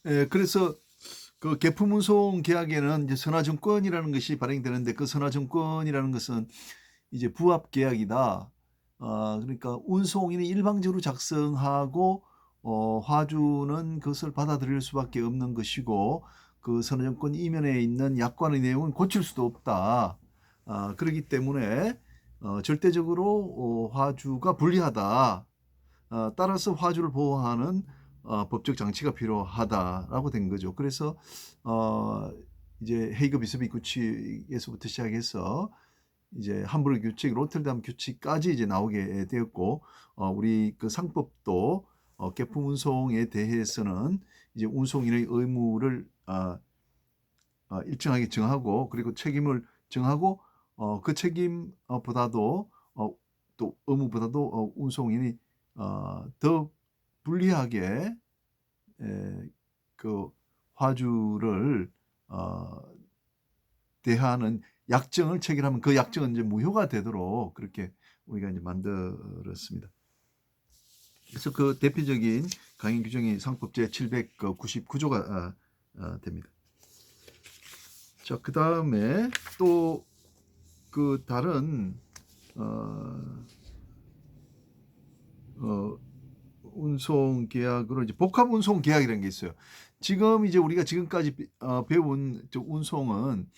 그래서 그 계품운송 계약에는 이제 선화증권이라는 것이 발행되는데 그 선화증권이라는 것은 이제 부합 계약이다. 그러니까 운송인이 일방적으로 작성하고 화주는 그것을 받아들일 수밖에 없는 것이고 그 선화증권 이면에 있는 약관의 내용은 고칠 수도 없다. 그렇기 때문에 절대적으로 화주가 불리하다. 따라서 화주를 보호하는 법적 장치가 필요하다라고 된 거죠. 그래서 어, 이제 헤이그 비스비 규칙에서부터 시작해서 이제 함부르크 규칙, 로테르담 규칙까지 이제 나오게 되었고, 우리 그 상법도 계품 운송에 대해서는 이제 운송인의 의무를 일정하게 정하고, 그리고 책임을 정하고, 그 책임보다도 또 의무보다도 운송인이 더 불리하게 그 화주를 대하는 약정을 체결하면 그 약정은 이제 무효가 되도록 그렇게 우리가 이제 만들었습니다. 그래서 그 대표적인 강행 규정이 상법 제 799조가 됩니다. 자, 그 다음에 또 그 다른 운송 계약으로 이제 복합 운송 계약이라는 게 있어요. 지금 이제 우리가 지금까지 배운 운송은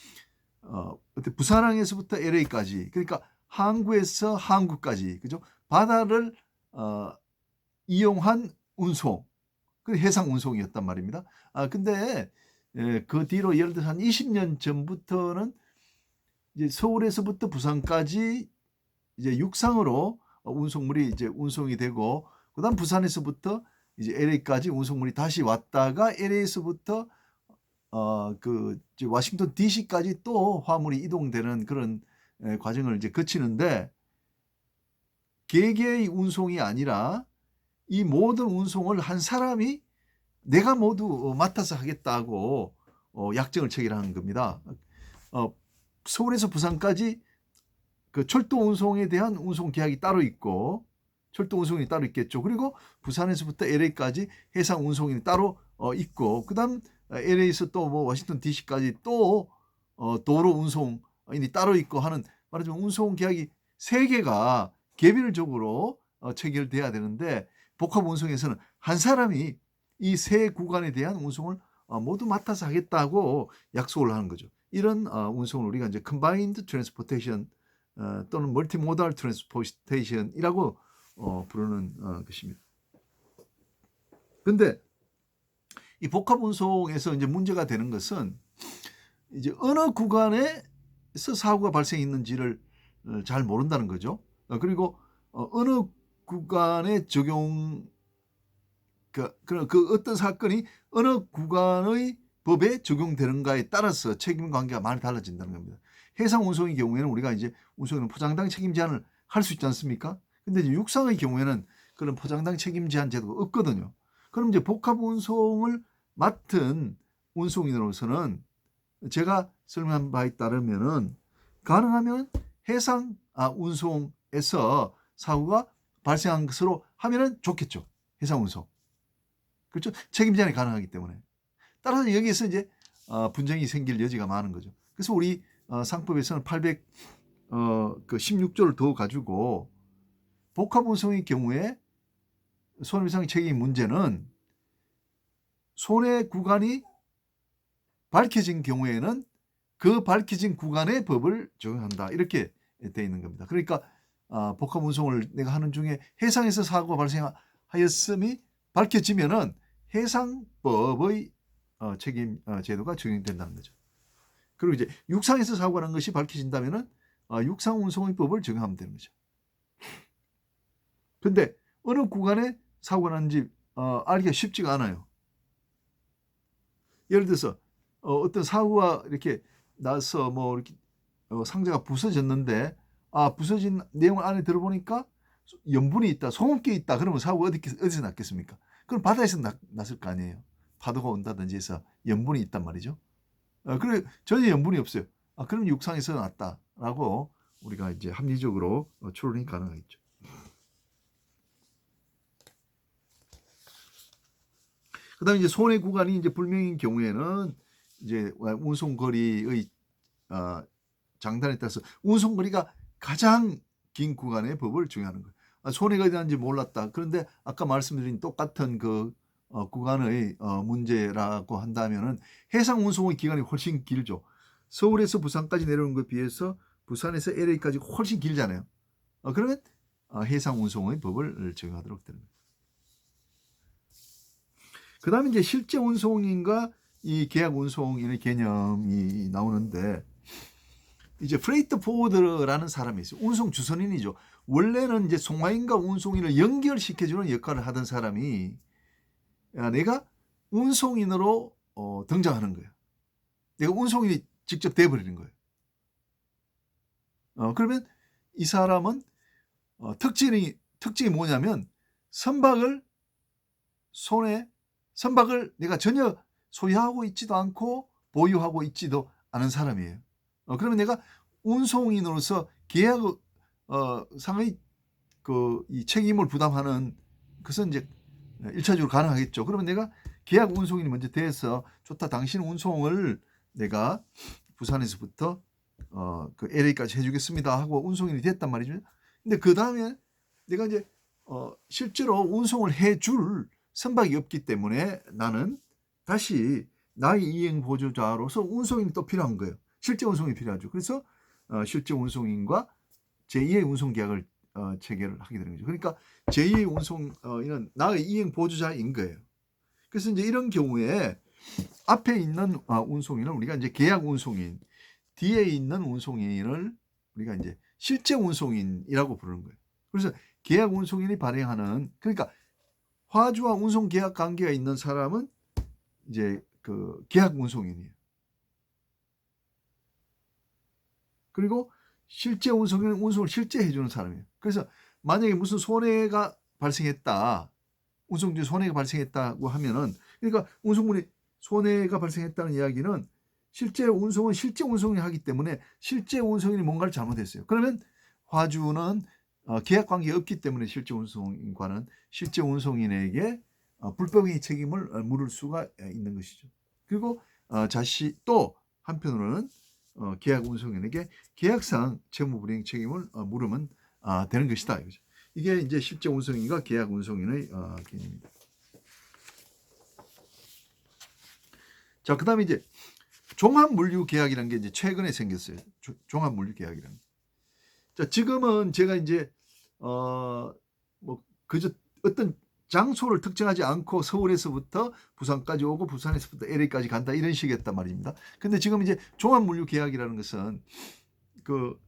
부산항에서부터 LA까지, 그러니까 항구에서 항구까지, 그죠? 바다를 이용한 운송, 그 해상 운송이었단 말입니다. 근데 그 뒤로 예를 들어서 한 20년 전부터는 이제 서울에서부터 부산까지 이제 육상으로 운송물이 이제 운송이 되고, 그다음 부산에서부터 이제 LA까지 운송물이 다시 왔다가 LA에서부터 그 워싱턴 DC까지 또 화물이 이동되는 그런 과정을 이제 거치는데, 개개의 운송이 아니라 이 모든 운송을 한 사람이 내가 모두 맡아서 하겠다고 약정을 체결하는 겁니다. 서울에서 부산까지 그 철도 운송에 대한 운송 계약이 따로 있고, 철도 운송이 따로 있겠죠. 그리고 부산에서부터 LA까지 해상 운송이 따로 있고, 그다음 LA에서 또 뭐 워싱턴 DC까지 또 도로 운송이 따로 있고 하는, 말하자면 운송 계약이 세 개가 개별적으로 체결돼야 되는데, 복합 운송에서는 한 사람이 이 세 구간에 대한 운송을 모두 맡아서 하겠다고 약속을 하는 거죠. 이런 운송을 우리가 이제 combined transportation 또는 멀티모달 트랜스포테이션이라고 부르는 것입니다. 근데 이 복합 운송에서 이제 문제가 되는 것은 이제 어느 구간에서 사고가 발생했는지를 잘 모른다는 거죠. 그리고 어느 구간에 적용, 그 어떤 사건이 어느 구간의 법에 적용되는가에 따라서 책임 관계가 많이 달라진다는 겁니다. 해상 운송의 경우에는 우리가 이제 운송에는 포장당 책임 제한을 할 수 있지 않습니까? 근데 이제 육상의 경우에는 그런 포장당 책임 제한 제도가 없거든요. 그럼 이제 복합 운송을 맡은 운송인으로서는 제가 설명한 바에 따르면은 가능하면 해상 운송에서 사고가 발생한 것으로 하면은 좋겠죠. 해상 운송. 그렇죠? 책임 제한이 가능하기 때문에. 따라서 여기에서 이제 분쟁이 생길 여지가 많은 거죠. 그래서 우리 상법에서는 816조를 더 가지고 복합 운송의 경우에 손해배상 책임 문제는 손해 구간이 밝혀진 경우에는 그 밝혀진 구간의 법을 적용한다, 이렇게 돼 있는 겁니다. 그러니까 복합 운송을 내가 하는 중에 해상에서 사고가 발생하였음이 밝혀지면은 해상법의 책임 제도가 적용된다는 거죠. 그리고 이제 육상에서 사고가 난 것이 밝혀진다면은 육상운송법을 적용하면 되는 거죠. 근데 어느 구간에 사고가 났는지 알기가 쉽지가 않아요. 예를 들어서 어떤 사고가 이렇게 나서 뭐 이렇게 상자가 부서졌는데, 부서진 내용을 안에 들어보니까 염분이 있다, 소금기 있다, 그러면 사고가 어디서 났겠습니까? 그럼 바다에서 났을 거 아니에요. 파도가 온다든지 해서 염분이 있단 말이죠. 그래 전혀 염분이 없어요. 그럼 육상에서 났다라고 우리가 이제 합리적으로 추론이 가능하겠죠. 그다음에 이제 손해 구간이 이제 불명인 경우에는 이제 운송거리의 장단에 따라서 운송거리가 가장 긴 구간의 법을 적용하는 거예요. 손해가 어디는지 몰랐다. 그런데 아까 말씀드린 똑같은 그 구간의 문제라고 한다면은 해상 운송의 기간이 훨씬 길죠. 서울에서 부산까지 내려오는 것에 비해서 부산에서 LA까지 훨씬 길잖아요. 그러면 해상 운송의 법을 적용하도록 되는 거예요. 그 다음에 이제 실제 운송인과 이 계약 운송인의 개념이 나오는데, 이제 프레이트 포워더라는 사람이 있어요. 운송 주선인이죠. 원래는 이제 송화인과 운송인을 연결시켜주는 역할을 하던 사람이 내가 운송인으로 등장하는 거예요. 내가 운송인이 직접 돼버리는 거예요. 그러면 이 사람은 특징이 뭐냐면 선박을 내가 전혀 소유하고 있지도 않고 보유하고 있지도 않은 사람이에요. 그러면 내가 운송인으로서 계약 상의 이 책임을 부담하는 것은 이제 1차적으로 가능하겠죠. 그러면 내가 계약 운송인이 먼저 돼서 좋다, 당신 운송을 내가 부산에서부터 그 LA까지 해주겠습니다 하고 운송인이 됐단 말이죠. 근데 그 다음에 내가 이제 실제로 운송을 해줄 선박이 없기 때문에 나는 다시 나의 이행 보조자로서 운송인이 또 필요한 거예요. 실제 운송이 필요하죠. 그래서 실제 운송인과 제2의 운송 계약을 체결을 하게 되는 거죠. 그러니까 제2의 운송인은 나의 이행 보조자인 거예요. 그래서 이제 이런 경우에 앞에 있는 운송인을 우리가 이제 계약 운송인, 뒤에 있는 운송인을 우리가 이제 실제 운송인이라고 부르는 거예요. 그래서 계약 운송인이 발행하는, 그러니까 화주와 운송 계약 관계가 있는 사람은 이제 그 계약 운송인이에요. 그리고 실제 운송인은 운송을 실제 해주는 사람이에요. 그래서 만약에 무슨 손해가 발생했다, 운송 중에 손해가 발생했다고 하면은, 그러니까 운송물이 손해가 발생했다는 이야기는 실제 운송은 실제 운송인이 하기 때문에 실제 운송인이 뭔가를 잘못했어요. 그러면 화주는 계약 관계가 없기 때문에 실제 운송인과는 실제 운송인에게 불법행위 책임을 물을 수가 있는 것이죠. 그리고 또 한편으로는 계약 운송인에게 계약상 채무불이행 책임을 물으면 되는 것이다. 이거죠. 이게 이제 실제 운송인과 계약 운송인의 개념입니다. 자, 그다음에 이제 종합물류계약이라는 게 이제 최근에 생겼어요. 종합물류계약이라는. 자, 지금은 제가 이제 뭐 그저 어떤 장소를 특정하지 않고 서울에서부터 부산까지 오고 부산에서부터 LA까지 간다 이런 식이었단 말입니다. 근데 지금 이제 종합물류계약이라는 것은 그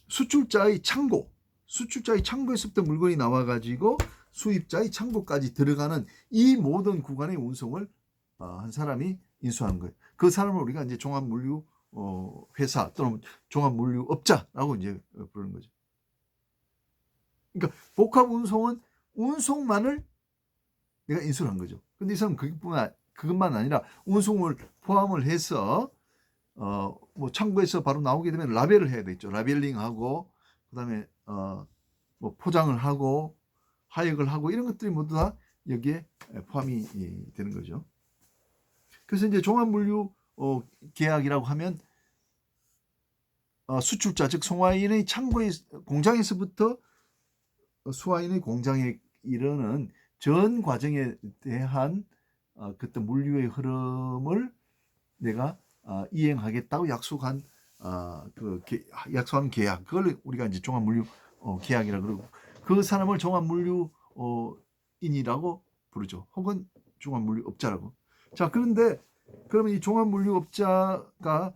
수출자의 창고에서부터 물건이 나와가지고 수입자의 창고까지 들어가는 이 모든 구간의 운송을 한 사람이 인수하는 거예요. 그 사람을 우리가 이제 종합물류 회사 또는 종합물류업자라고 이제 부르는 거죠. 그러니까 복합 운송은 운송만을 내가 인수를 한 거죠. 근데 이 사람은 그것만 아니라 운송을 포함을 해서 뭐 창고에서 바로 나오게 되면 라벨을 해야 되겠죠. 라벨링하고 그다음에 뭐 포장을 하고 하역을 하고 이런 것들이 모두 다 여기에 포함이 되는 거죠. 그래서 이제 종합물류 계약이라고 하면 수출자 즉 송화인의 공장에서부터 수화인의 공장에 이르는 전 과정에 대한 그때 물류의 흐름을 내가 이행하겠다고 약속한 약속한 계약, 그걸 우리가 이제 종합물류 계약이라고 그러고, 그 사람을 종합물류인이라고 부르죠. 혹은 종합물류업자라고. 자, 그런데 그러면 이 종합물류업자가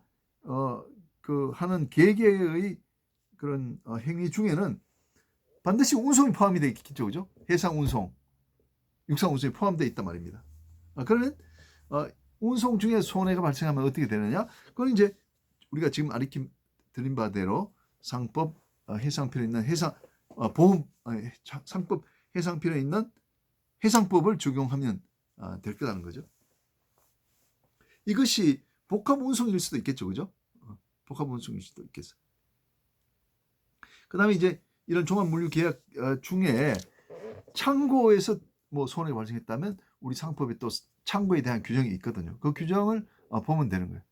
그 하는 개개의 그런 행위 중에는 반드시 운송이 포함이 되어 있겠죠, 그죠? 해상 운송, 육상 운송이 포함되어 있단 말입니다. 그러면 운송 중에 손해가 발생하면 어떻게 되느냐? 그건 이제 우리가 지금 아리킴 드린 바대로 상법 해상필에 있는 상법 해상필에 있는 해상법을 적용하면 될 거라는 거죠. 이것이 복합 운송일 수도 있겠죠, 그죠? 복합 운송일 수도 있겠어요. 그다음에 이제 이런 종합물류 계약 중에 창고에서 뭐 손해가 발생했다면 우리 상법에 또 창고에 대한 규정이 있거든요. 그 규정을 보면 되는 거예요.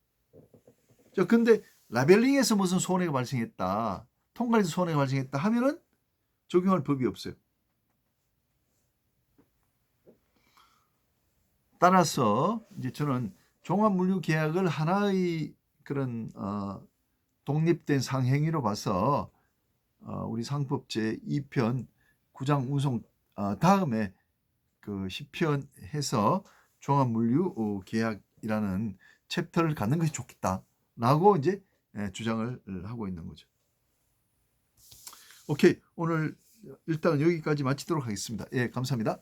자, 근데 라벨링에서 무슨 손해가 발생했다, 통관에서 손해가 발생했다 하면은 적용할 법이 없어요. 따라서 이제 저는 종합물류계약을 하나의 그런 독립된 상행위로 봐서 우리 상법제 2편 구장 운송 다음에 그 10편 해서 종합물류계약이라는 챕터를 갖는 것이 좋겠다라고 이제 주장을 하고 있는 거죠. 오케이, 오늘 일단 여기까지 마치도록 하겠습니다. 예, 감사합니다.